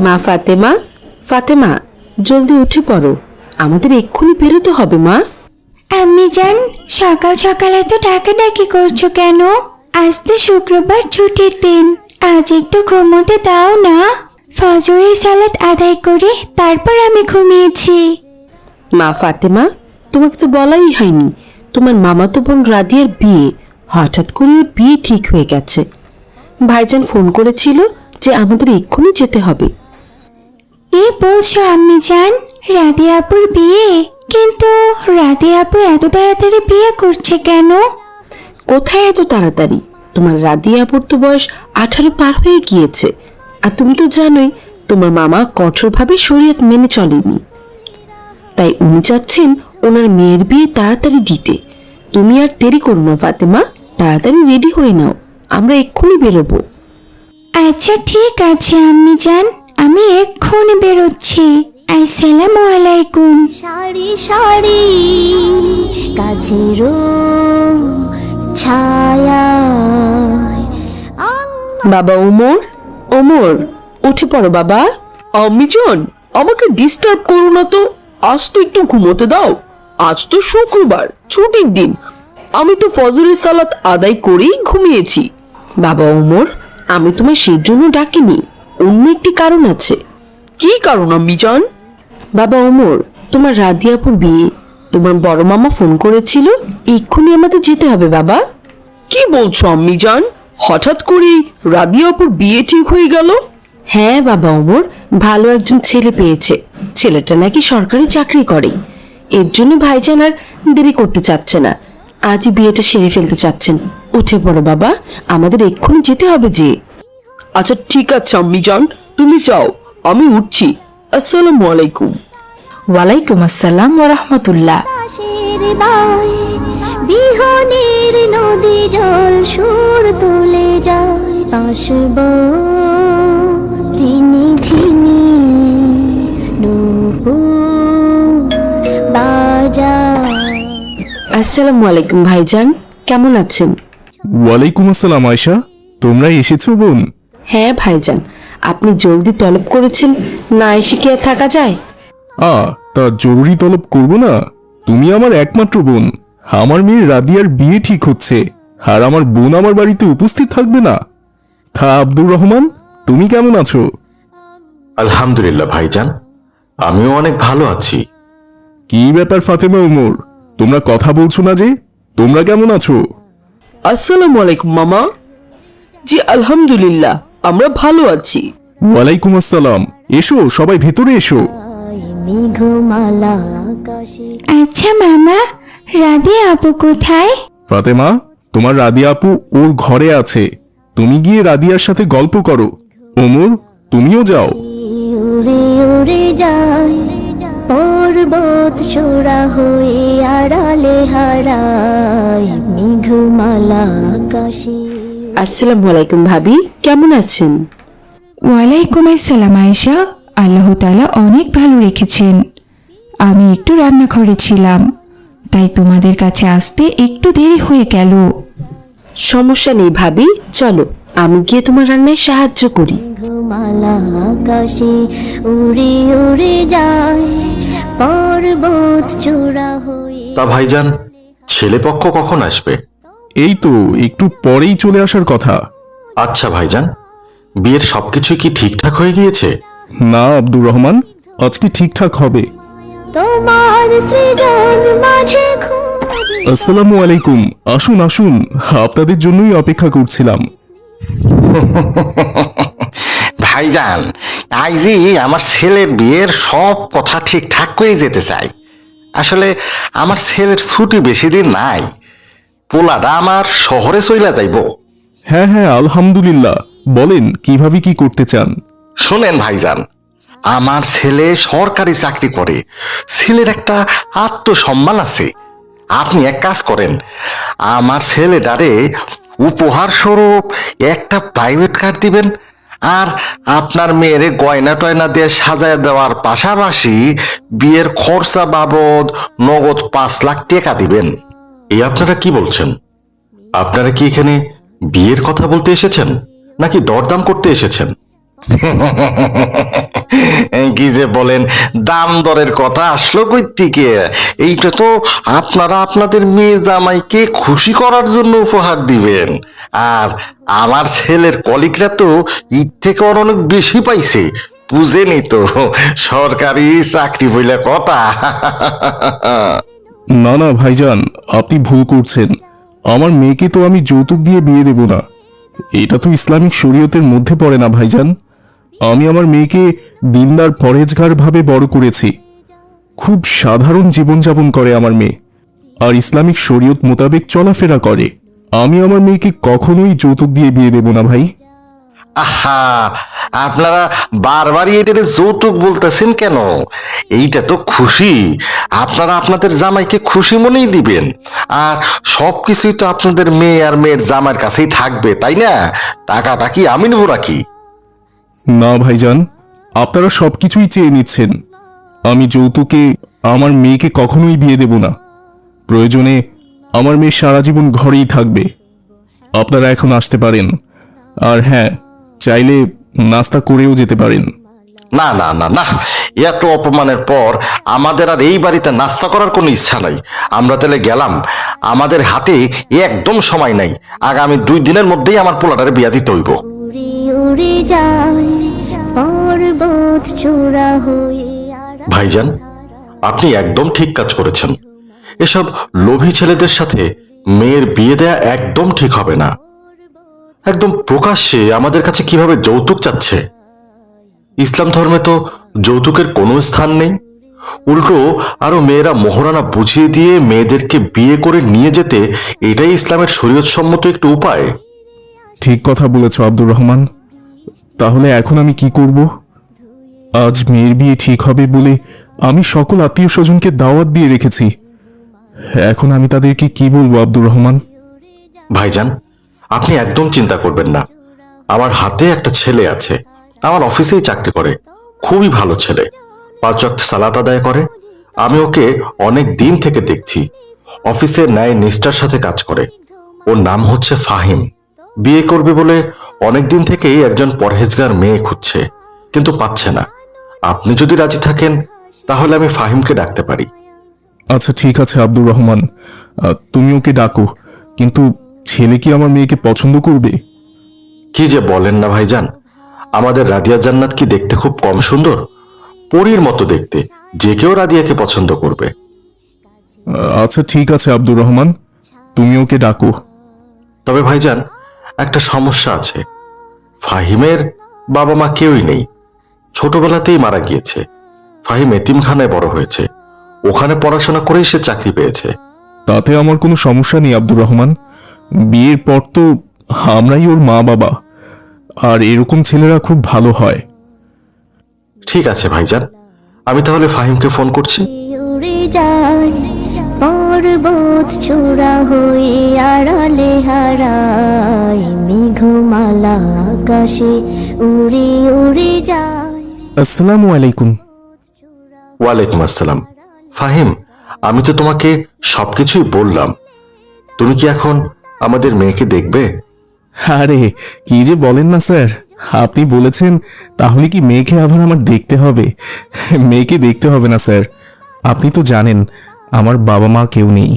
মা ফাতেমা, ফাতেমা জলদি উঠে পড়ো, আমাদের এক্ষুনি বেরোতে হবে মা। আম্মি জান, সকাল সকাল এত ডাকাডাকি করছো কেন? আজ তো শুক্রবার ছুটির দিন, আজ একটু ঘুমোতে দাও না। ফজরের সালাত আদায় করে তারপর আমি ঘুমিয়েছি। মা ফাতেমা, তোমাকে তো বলাই হয়নি, তোমার মামাতো বোন রাদিয়ার বিয়ে, হঠাৎ করে ওর বিয়ে ঠিক হয়ে গেছে। ভাইজান ফোন করেছিল যে আমাদের এক্ষুনি যেতে হবে। কি বলছো আম্মি জান? রাদিয়া আপুর বিয়ে? কিন্তু রাদিয়া আপু এত তাড়াতাড়ি বিয়ে করছে কেন? কোথায় এত তাড়াতাড়ি? তোমার রাদিয়া আপুর তো বয়স 18 পার হয়ে গিয়েছে, আর তুমি তো জানোই তোমার মামা কঠোরভাবে শরীয়ত মেনে চলেনি, তাই উনি চাচ্ছেন ওনার মেয়ের বিয়ে তাড়াতাড়ি দিতে। তুমি আর দেরি করো না ফাতেমা, তাড়াতাড়ি রেডি হয়ে নাও, আমরা এক্ষুনি বেরোবো। আচ্ছা ঠিক আছে আম্মি জান, আমি এক্ষুনি বেরোচ্ছি। আসসালামু আলাইকুম। সারি সারি কাজের ছায়া। বাবা ওমর, ওমর উঠে পড়ো বাবা। আম্মিজান, আমাকে ডিস্টার্ব করো না তো, আজ তো একটু ঘুমোতে দাও। আজ তো শুক্রবার, ছুটির দিন, আমি তো ফজরের সালাত আদায় করেই ঘুমিয়েছি। বাবা ওমর, আমি তোমায় সেই জন্য ডাকিনি, অন্য একটি কারণ আছে। কি কারণ আম্মিজান? বাবা ওমর, তোমার রাদিয়াপুর বিয়ে, তোমার বড় মামা ফোন করেছিল, এক্ষুনি আমাদের যেতে হবে বাবা। কি বলছো আম্মিজান? হঠাৎ করেই রাদিয়াপুর বিয়ে ঠিক হয়ে গেল? হ্যাঁ বাবা ওমর, ভালো একজন ছেলে পেয়েছে, ছেলেটা নাকি সরকারি চাকরি করে, এর জন্য ভাইজান আর দেরি করতে চাচ্ছে না, আজই বিয়েটা সেরে ফেলতে চাচ্ছেন। উঠে পড়ো বাবা, আমাদের এক্ষুনি যেতে হবে যে। আচ্ছা ঠিক আছে আম্মিজান, তুমি যাও, আমি উঠছি। আসসালামু আলাইকুম। ওয়ালাইকুম আসসালাম ওয়া রাহমাতুল্লাহ। বিহনের নদী জল সুর তুলে যায়, আসব রিনি ঝিনি বাজার। আসসালামু আলাইকুম ভাইজান, কেমন আছেন? ওয়ালাইকুম আসসালাম আয়শা, তোমরা এসেছো বোন? হ্যাঁ ভাইজান, আপনি জলদি তলব করেছেন, না এসে কি আর থাকা যায়? তা জরুরি তলব করব না? তুমি আমার একমাত্র বোন, আমার মেয়ে রাদিয়ার বিয়ে ঠিক হচ্ছে, আর আমার বোন আমার বাড়িতে উপস্থিত থাকবে না? আব্দুর রহমান, তুমি কেমন আছো? আলহামদুলিল্লাহ ভাইজান, আমিও অনেক ভালো আছি। কি ব্যাপার ফাতেমা ওমর, তোমরা কথা বলছো না যে? তোমরা কেমন আছো? আসসালামু আলাইকুম মামা। জি আলহামদুলিল্লাহ, আমরা ভালো আছি। ওয়ালাইকুম আসসালাম, এসো সবাই ভেতরে এসো। মেঘমালা আকাশে। আচ্ছা মামা, রাদিয়া আপু কোথায়? ফাতেমা, তোমার রাদিয়া আপু ওর ঘরে আছে, তুমি গিয়ে রাদিয়ার সাথে গল্প করো। ওমর, তুমিও যাও। উড়ে উড়ে যায় পর্বত চূড়া হয়ে, আড়ালে হারায় মেঘমালা আকাশে। আসসালামু আলাইকুম ভাবি, কেমন আছেন? ওয়ালাইকুম আসসালাম আয়েশা, আল্লাহ তাআলা অনেক ভালো রেখেছেন। আমি একটু রান্নাঘরে ছিলাম, তাই তোমাদের কাছে আসতে একটু দেরি হয়ে গেল। সমস্যা নেই ভাবি, চলো আমি গিয়ে তোমার রান্নায় সাহায্য করি। মেঘমালা আকাশে উড়ে উড়ে যায় পর্বত চূড়া হয়ে। তা ভাইজান, ছেলেপক্ষ কখন আসবে? এই তো একটু পরেই চলে আসার কথা। আচ্ছা ভাইজান, বিয়ের সবকিছু কি ঠিকঠাক হয়ে গিয়েছে? না আব্দুর রহমান, আজকে ঠিকঠাক হবে। তোমার সৃজন মাঝে আসসালামু আলাইকুম, আসুন আসুন, আপনাদের জন্যই অপেক্ষা করছিলাম। ভাইজান, আইজি আমার ছেলের বিয়ের সব কথা ঠিকঠাক করে যেতে চাই। আসলে আমার ছেলের ছুটি বেশি দিন নাই, পোলাটা আমার শহরে চইলা যাইব। হ্যাঁ হ্যাঁ আলহামদুলিল্লাহ, বলেন কিভাবে কি করতে চান? শোনেন ভাইজান, আমার ছেলে সরকারি চাকরি করে, ছেলের একটা আত্মসম্মান আছে। আপনি এক কাজ করেন, আমার ছেলেটারে উপহার স্বরূপ একটা প্রাইভেট কার দিবেন, আর আপনার মেয়েরে গয়না টয়না দিয়ে সাজায় দেওয়ার পাশাপাশি বিয়ের খরচা বাবদ নগদ 5 লাখ টাকা দিবেন। এই আপনারা কি বলছেন? আপনারা কি এখানে বিয়ের কথা বলতে এসেছেন নাকি দরদাম করতে এসেছেন? কি যে বলেন, দাম দরের কথা আসলো কই থেকে? এইটা তো আপনারা আপনাদের মেয়ে জামাইকে খুশি করার জন্য উপহার দিবেন। আর আমার ছেলের কলিগরা তো ঈদ থেকে ওর অনেক বেশি পাইছে, বুঝেনি তো, সরকারি চাকরি বইলে কথা। না না ভাইজান, আপনি ভুল করছেন। আমার মেয়েকে তো আমি যৌতুক দিয়ে বিয়ে দেব না। এটা তো ইসলামিক শরীয়তের মধ্যে পড়ে না ভাইজান। আমি আমার মেয়েকে দিনদার পরহেজগার ভাবে বড় করেছি। খুব সাধারণ জীবনযাপন করে আমার মেয়ে, আর ইসলামিক শরীয়ত মোতাবেক চলাফেরা করে। আমি আমার মেয়েকে কখনোই যৌতুক দিয়ে বিয়ে দেব না ভাই। আহা, আপনারা বারবারই এটারে যৌতুক বলতেছেন কেন? এইটা তো খুশি। আপনারা আপনাদের জামাইকে খুশি মনেই দিবেন, আর সবকিছুই তো আপনাদের মেয়ে আর মেয়ের জামাইয়ের কাছেই থাকবে, তাই না? টাকাটা কি আমি নেবো নাকি? না ভাইজান, আপনারা সবকিছুই চেয়ে নিচ্ছেন। আমি যৌতুকে আমার মেয়েকে কখনোই বিয়ে দেব না। প্রয়োজনে আমার মেয়ে সারা জীবন ঘরেই থাকবে। আপনারা এখন আসতে পারেন, আর হ্যাঁ, চাইলে নাস্তা করেও যেতে পারেন। না না না না, এত অপমানের পর আমাদের আর এই বাড়িতে নাস্তা করার কোনো ইচ্ছা নাই। আমরা তাহলে গেলাম, আমাদের হাতে একদম সময় নাই। আগামী 2 দিনের মধ্যেই আমার পোলাটারে বিয়া দিতে হইব। উড়ে উড়ে যায় পর্বত চূড়া হয়ে ভাইজান, আপনি একদম ঠিক কাজ করেছেন। এসব লোভী ছেলেদের সাথে মেয়ের বিয়ে দেয়া একদম ঠিক হবে না। একদম প্রকাশ্যে আমাদের কাছে কিভাবে যৌতুক চাচ্ছে। ইসলাম ধর্মে তো যৌতুকের কোনো স্থান নেই। উল্টো আরো মেয়েরা মোহরানা বুঝিয়ে দিয়ে মেয়েদেরকে বিয়ে করে নিয়ে যেতে এটাই ইসলামের শরীয়ত সম্মত একটি উপায়। ঠিক কথা বলেছ আব্দুর রহমান। তাহলে এখন আমি কি করব? আজ মেয়ের বিয়ে ঠিক হবে বলে আমি সকল আত্মীয় স্বজনকে দাওয়াত দিয়ে রেখেছি। এখন আমি তাদেরকে কি বলবো আব্দুর রহমান? ভাইজান, আপনি একদম চিন্তা করবেন না। আমার হাতে একটা ছেলে আছে, আমার অফিসেই চাকরি করে। খুবই ভালো ছেলে, 5 ওয়াক্ত সালাত আদায় করে। আমি ওকে অনেক দিন থেকে দেখছি। অফিসে ন্যায় নিষ্ঠার সাথে কাজ করে। ওর নাম হচ্ছে ফাহিম। বিয়ে করবে বলে অনেক দিন থেকেই একজন পরহেজগার মেয়ে খুঁজছে, কিন্তু পাচ্ছে না। আপনি যদি রাজি থাকেন তাহলে আমি ফাহিমকে ডাকতে পারি। আচ্ছা ঠিক আছে আব্দুর রহমান, তুমি ওকে ডাকো। কিন্তু ছেলে কি আমার মেয়েকে পছন্দ করবে? কি যে বলেন না ভাইজান, আমাদের রাদিয়া জান্নাত কি দেখতে খুব কম সুন্দর? পরীর মতো দেখতে, যে কেউ রাদিয়াকে পছন্দ করবে। আচ্ছা ঠিক আছে আব্দুর রহমান, তুমি ওকে ডাকো। তবে ভাইজান, একটা সমস্যা আছে। ফাহিমের বাবা মা কেউই নেই, ছোটবেলাতেই মারা গিয়েছে। ফাহিম এতিমখানায় বড় হয়েছে, ওখানে পড়াশোনা করেই সে চাকরি পেয়েছে। তাতে আমার কোনো সমস্যা নেই আব্দুর রহমান। বিয়ের পর তো আমরাই ওর মা বাবা, আর এরকম ছেলেরা খুব ভালো হয়। ঠিক আছে ভাইজান, আমি তাহলে ফাহিমকে ফোন করছি। উড়ে যায় পর্বত চূড়া হয়ে আড়ালে হারায় মেঘমালা আকাশে উড়ে উড়ে যায়। আসসালামু আলাইকুম। ওয়ালাইকুম আসসালাম। ফাহিম, আমি তো তোমাকে সবকিছুই বললাম। তুমি কি এখন আমাদের মেয়েকে দেখবে? আরে কি যে বলেন না স্যার, আপনি বলেছেন তাহলে কি মেয়েকে আবার আমার দেখতে হবে? মেয়েকে দেখতে হবে না স্যার, আপনি তো জানেন আমার বাবা মা কেউ নেই।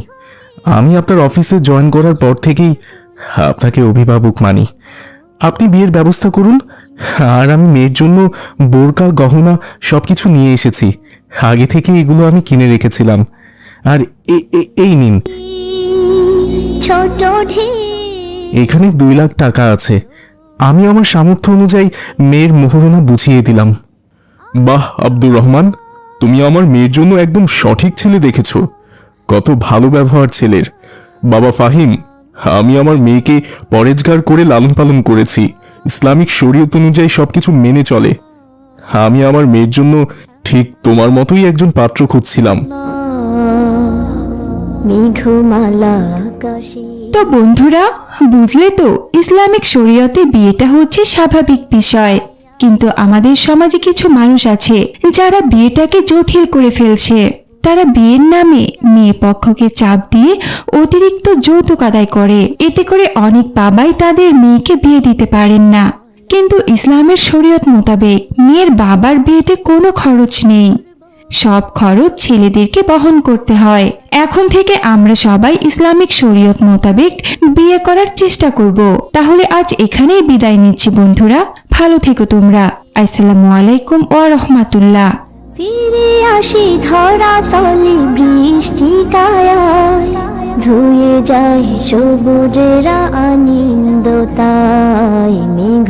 আমি আপনার অফিসে জয়েন করার পর থেকেই আপনাকে অভিভাবক মানি। আপনি বিয়ের ব্যবস্থা করুন, আর আমি মেয়ের জন্য বোরকা গহনা সবকিছু নিয়ে এসেছি। আগে থেকে এগুলো আমি কিনে রেখেছিলাম। আর এই নিন, ছোট ঢেউ এখানে 2 লাখ টাকা আছে। আমি আমার সামর্থ্য অনুযায়ী মেয়ের মোহরনা বুঝিয়ে দিলাম। বাহ আব্দুর রহমান, তুমি আমার মেয়ের জন্য একদম সঠিক ছেলে দেখেছ। কত ভালো ব্যবহার ছেলের। বাবা ফাহিম, আমি আমার মেয়েকে পরেজগার করে লালন পালন করেছি। ইসলামিক শরীয়ত অনুযায়ী সবকিছু মেনে চলে। আমি আমার মেয়ের জন্য ঠিক তোমার মতোই একজন পাত্র খুঁজছিলাম। মেঘমালা আকাশে। তো বন্ধুরা, বুঝলে তো ইসলামিক শরীয়তে বিয়েটা হচ্ছে স্বাভাবিক বিষয়, কিন্তু আমাদের সমাজে কিছু মানুষ আছে যারা বিয়েটাকে জটিল করে ফেলছে। তারা বিয়ের নামে মেয়ে পক্ষকে চাপ দিয়ে অতিরিক্ত যৌতুক আদায় করে। এতে করে অনেক বাবাই তাদের মেয়েকে বিয়ে দিতে পারেন না। কিন্তু ইসলামের শরীয়ত মোতাবেক মেয়ের বাবার বিয়েতে কোনো খরচ নেই, সব খরচ ছেলেদেরকে বহন করতে হয়। এখন থেকে আমরা সবাই ইসলামিক শরীয়ত মোতাবেক বিয়ে করার চেষ্টা করব। তাহলে আজ এখানেই বিদায় নিচ্ছি বন্ধুরা, ভালো থেকো তোমরা। আসসালামু আলাইকুম ওয়া রাহমাতুল্লাহ। ফিরে আসি ধরা তলে বৃষ্টি কায়ায়, ধুয়ে যায় সবুজেরা আনন্দতায় মেঘ